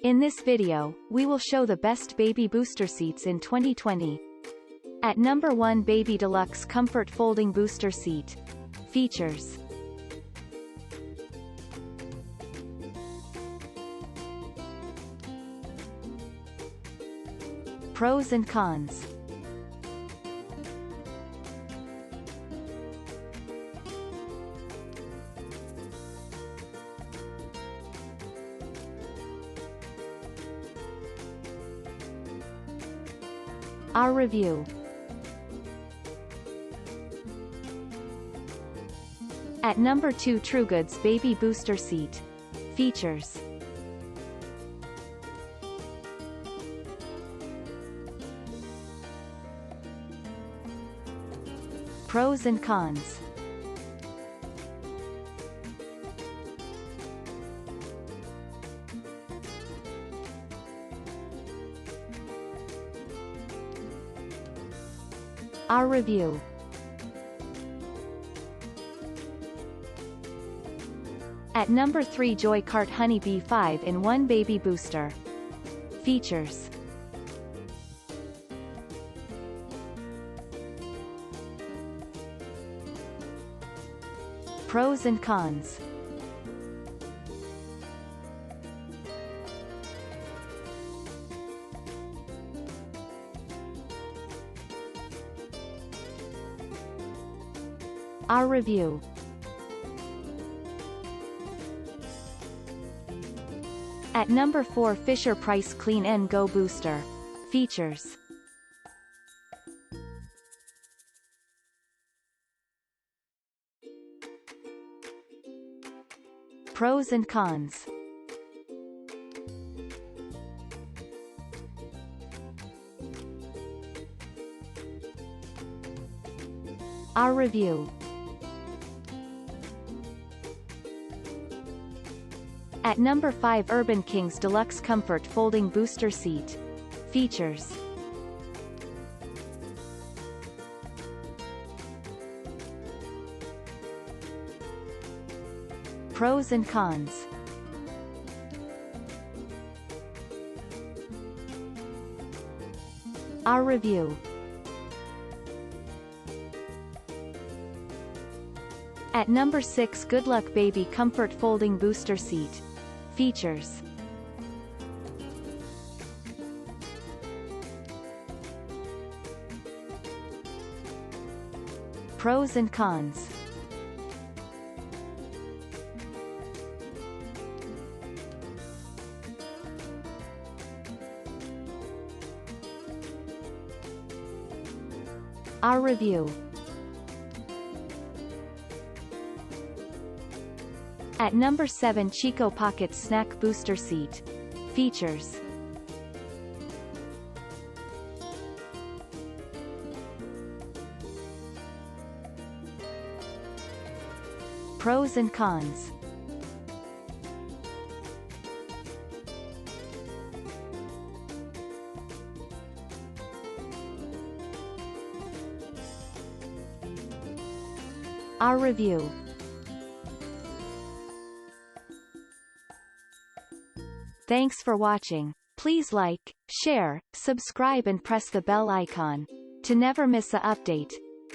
In this video, we will show the best Baybee booster seats in 2020. At number 1, Baybee Deluxe Comfort Folding Booster Seat. Features. Pros and cons. Our review. At number 2, Trugoods Baybee Booster Seat. Features. Pros and cons. Our review. At number 3, JoyKart Honeybee 5-in-1 Baybee Booster. Features. Pros and cons. Our review. At number 4, Fisher-Price Clean & Go Booster. Features. Pros and cons. Our review. At number 5, Urban Kings Deluxe Comfort Folding Booster Seat. Features. Pros and cons. Our review. At number 6, GoodLuck Baybee Comfort Folding Booster Seat. Features. Pros and cons. Our review. At number 7, Chicco Pocket Snack Booster Seat. Features. Pros and cons. Our review. Thanks for watching. Please like, share, subscribe and press the bell icon to never miss an update.